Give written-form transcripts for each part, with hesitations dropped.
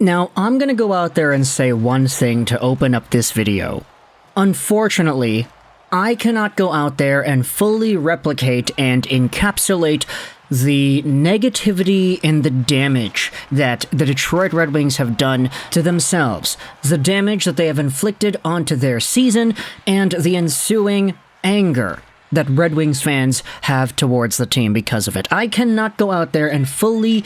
Now, I'm gonna go out there and say one thing to open up this video. Unfortunately, I cannot go out there and fully replicate and encapsulate the negativity and the damage that the Detroit Red Wings have done to themselves, the damage that they have inflicted onto their season, and the ensuing anger that Red Wings fans have towards the team because of it. I cannot go out there and fully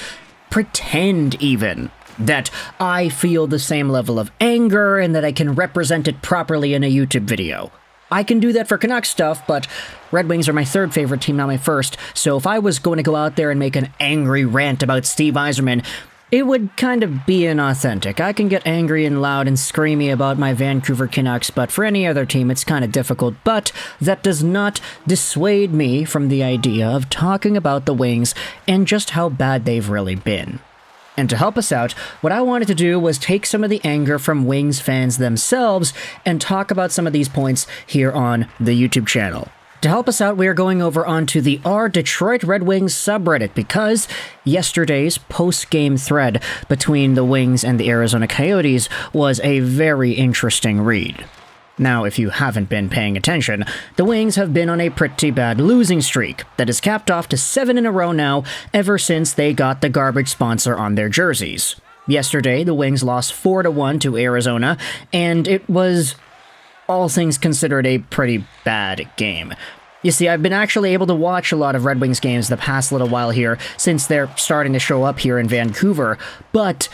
pretend even that I feel the same level of anger and that I can represent it properly in a YouTube video. I can do that for Canucks stuff, but Red Wings are my third favorite team, not my first, so if I was going to go out there and make an angry rant about Steve Yzerman, it would kind of be inauthentic. I can get angry and loud and screamy about my Vancouver Canucks, but for any other team it's kind of difficult, but that does not dissuade me from the idea of talking about the Wings and just how bad they've really been. And to help us out, what I wanted to do was take some of the anger from Wings fans themselves and talk about some of these points here on the YouTube channel. To help us out, we are going over onto the R Detroit Red Wings subreddit because yesterday's post-game thread between the Wings and the Arizona Coyotes was a very interesting read. Now, if you haven't been paying attention, the Wings have been on a pretty bad losing streak that is capped off to 7 in a row now ever since they got the garbage sponsor on their jerseys. Yesterday, the Wings lost 4-1 to Arizona, and it was, all things considered, a pretty bad game. You see, I've been actually able to watch a lot of Red Wings games the past little while here since they're starting to show up here in Vancouver, but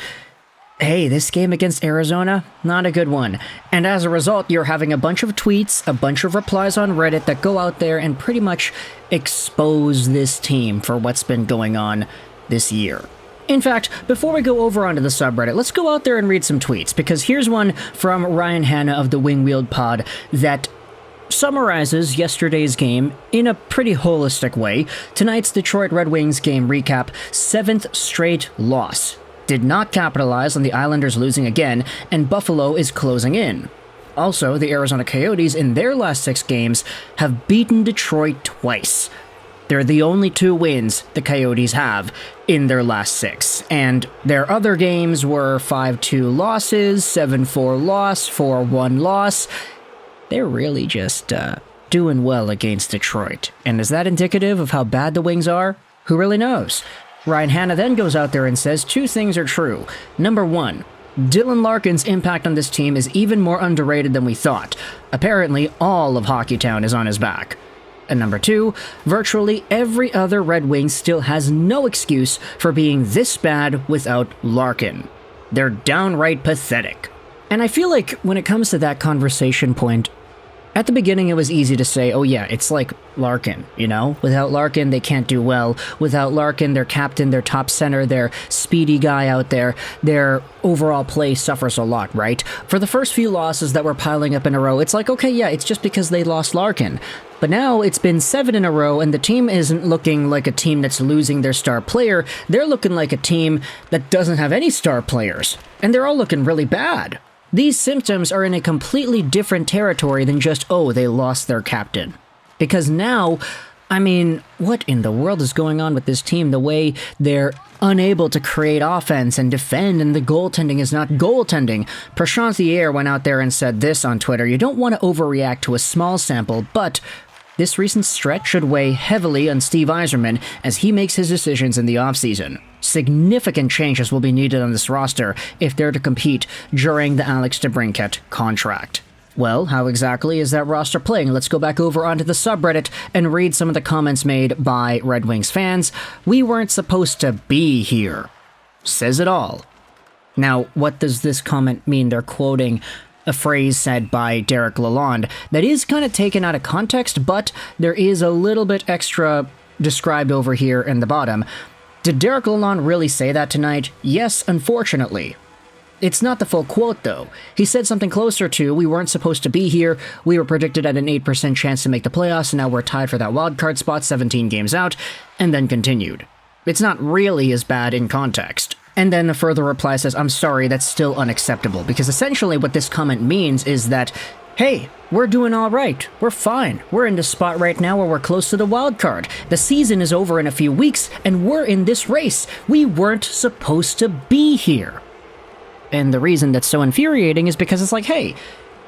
hey, this game against Arizona, not a good one. And as a result, you're having a bunch of tweets, a bunch of replies on Reddit that go out there and pretty much expose this team for what's been going on this year. In fact, before we go over onto the subreddit, let's go out there and read some tweets, because here's one from Ryan Hanna of the Wing Wheeled Pod that summarizes yesterday's game in a pretty holistic way. Tonight's Detroit Red Wings game recap: 7th straight loss. Did not capitalize on the Islanders losing again, and Buffalo is closing in. Also, the Arizona Coyotes in their last 6 games have beaten Detroit twice. They're the only 2 wins the Coyotes have in their last 6, and their other games were 5-2 losses, 7-4 loss, 4-1 loss. They're really just doing well against Detroit. And is that indicative of how bad the Wings are? Who really knows? Ryan Hanna then goes out there and says 2 things are true. Number 1, Dylan Larkin's impact on this team is even more underrated than we thought. Apparently, all of Hockeytown is on his back. And number 2, virtually every other Red Wing still has no excuse for being this bad without Larkin. They're downright pathetic. And I feel like when it comes to that conversation point, at the beginning, it was easy to say, oh yeah, it's like Larkin, you know? Without Larkin, they can't do well. Without Larkin, their captain, their top center, their speedy guy out there, their overall play suffers a lot, right? For the first few losses that were piling up in a row, it's like, okay, yeah, it's just because they lost Larkin. But now it's been 7 in a row, and the team isn't looking like a team that's losing their star player. They're looking like a team that doesn't have any star players. And they're all looking really bad. These symptoms are in a completely different territory than just, oh, they lost their captain. Because now, I mean, what in the world is going on with this team? The way they're unable to create offense and defend, and the goaltending is not goaltending. Prashant Iyer went out there and said this on Twitter: you don't want to overreact to a small sample, but this recent stretch should weigh heavily on Steve Yzerman as he makes his decisions in the offseason. Significant changes will be needed on this roster if they're to compete during the Alex DeBrincat contract. Well, how exactly is that roster playing? Let's go back over onto the subreddit and read some of the comments made by Red Wings fans. We weren't supposed to be here. Says it all. Now, what does this comment mean? They're quoting a phrase said by Derek Lalonde that is kind of taken out of context, but there is a little bit extra described over here in the bottom. Did Derek Lalonde really say that tonight? Yes, unfortunately. It's not the full quote, though. He said something closer to, we weren't supposed to be here, we were predicted at an 8% chance to make the playoffs, and now we're tied for that wildcard spot 17 games out, and then continued. It's not really as bad in context. And then the further reply says, I'm sorry, that's still unacceptable, because essentially what this comment means is that, hey, we're doing all right. We're fine. We're in the spot right now where we're close to the wild card. The season is over in a few weeks, and we're in this race. We weren't supposed to be here. And the reason that's so infuriating is because it's like, hey,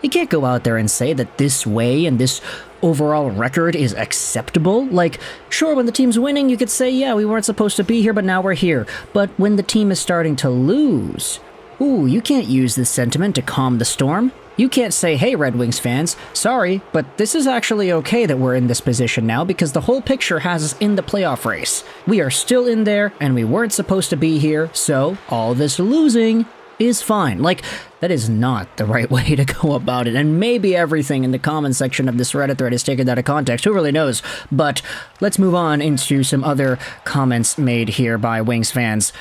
you can't go out there and say that this way and this overall record is acceptable. Like, sure, when the team's winning, you could say, yeah, we weren't supposed to be here, but now we're here. But when the team is starting to lose, ooh, you can't use this sentiment to calm the storm. You can't say, hey, Red Wings fans, sorry, but this is actually okay that we're in this position now because the whole picture has us in the playoff race. We are still in there, and we weren't supposed to be here, so all this losing is fine. Like, that is not the right way to go about it, and maybe everything in the comment section of this Reddit thread is taken out of context, who really knows? But let's move on into some other comments made here by Wings fans.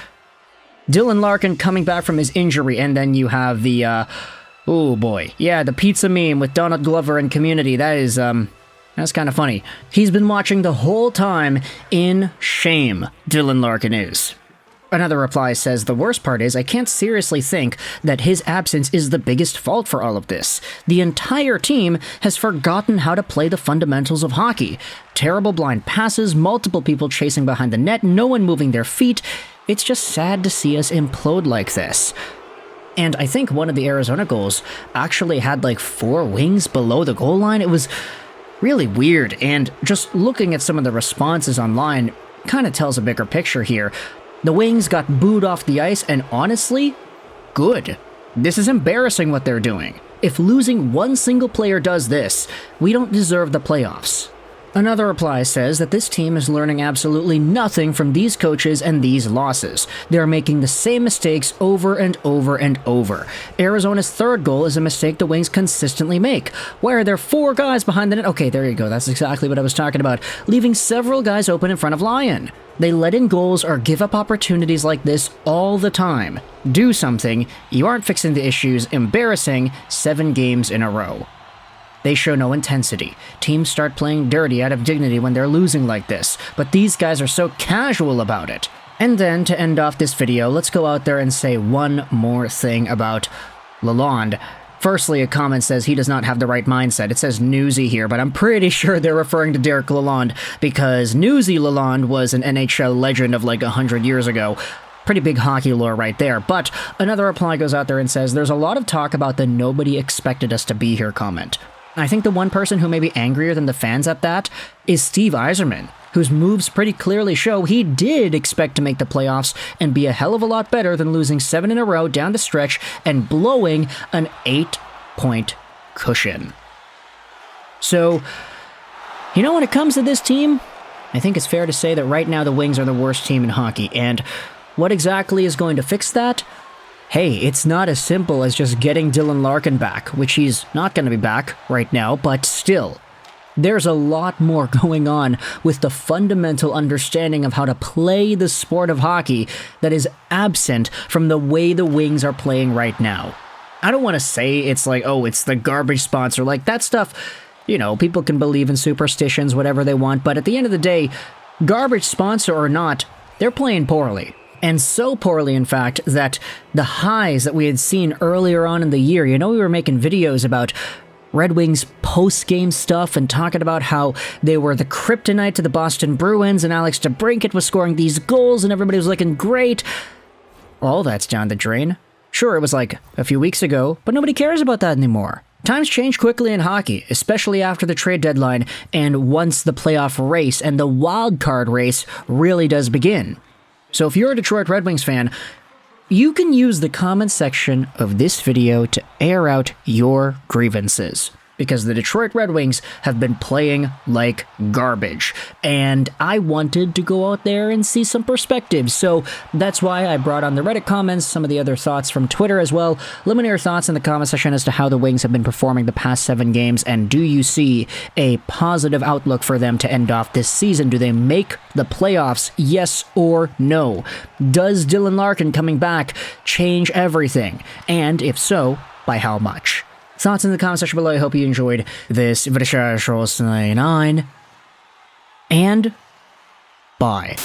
Dylan Larkin coming back from his injury, and then you have the, oh boy. Yeah, the pizza meme with Donald Glover and Community. That is, that's kind of funny. He's been watching the whole time in shame, Dylan Larkin is. Another reply says, the worst part is I can't seriously think that his absence is the biggest fault for all of this. The entire team has forgotten how to play the fundamentals of hockey. Terrible blind passes, multiple people chasing behind the net, no one moving their feet. It's just sad to see us implode like this. And I think one of the Arizona goals actually had like 4 wings below the goal line. It was really weird, and just looking at some of the responses online kind of tells a bigger picture here. The Wings got booed off the ice, and honestly, good. This is embarrassing what they're doing. If losing one single player does this, we don't deserve the playoffs. Another reply says that this team is learning absolutely nothing from these coaches and these losses. They're making the same mistakes over and over and over. Arizona's third goal is a mistake the Wings consistently make. Why are there 4 guys behind the net? Okay, there you go. That's exactly what I was talking about. Leaving several guys open in front of Lyon. They let in goals or give up opportunities like this all the time. Do something. You aren't fixing the issues. Embarrassing. 7 games in a row. They show no intensity. Teams start playing dirty out of dignity when they're losing like this, but these guys are so casual about it. And then, to end off this video, let's go out there and say one more thing about Lalonde. Firstly, a comment says he does not have the right mindset. It says Newsy here, but I'm pretty sure they're referring to Derek Lalonde, because Newsy Lalonde was an NHL legend of like 100 years ago. Pretty big hockey lore right there. But another reply goes out there and says, there's a lot of talk about the nobody expected us to be here comment. I think the one person who may be angrier than the fans at that is Steve Yzerman, whose moves pretty clearly show he did expect to make the playoffs and be a hell of a lot better than losing 7 in a row down the stretch and blowing an 8-point cushion. So, you know, when it comes to this team, I think it's fair to say that right now the Wings are the worst team in hockey, and what exactly is going to fix that? Hey, it's not as simple as just getting Dylan Larkin back, which he's not going to be back right now, but still. There's a lot more going on with the fundamental understanding of how to play the sport of hockey that is absent from the way the Wings are playing right now. I don't want to say it's like, oh, it's the garbage sponsor, like that stuff, you know, people can believe in superstitions, whatever they want, but at the end of the day, garbage sponsor or not, they're playing poorly. And so poorly, in fact, that the highs that we had seen earlier on in the year, you know, we were making videos about Red Wings post-game stuff and talking about how they were the kryptonite to the Boston Bruins and Alex DeBrincat was scoring these goals and everybody was looking great. All that's down the drain. Sure, it was like a few weeks ago, but nobody cares about that anymore. Times change quickly in hockey, especially after the trade deadline and once the playoff race and the wild card race really does begin. So if you're a Detroit Red Wings fan, you can use the comment section of this video to air out your grievances, because the Detroit Red Wings have been playing like garbage, and I wanted to go out there and see some perspectives, so that's why I brought on the Reddit comments, some of the other thoughts from Twitter as well. Let me know your thoughts in the comment section as to how the Wings have been performing the past 7 games, and do you see a positive outlook for them to end off this season? Do they make the playoffs, yes or no? Does Dylan Larkin coming back change everything? And if so, by how much? Thoughts in the comment section below. I hope you enjoyed this video. And bye.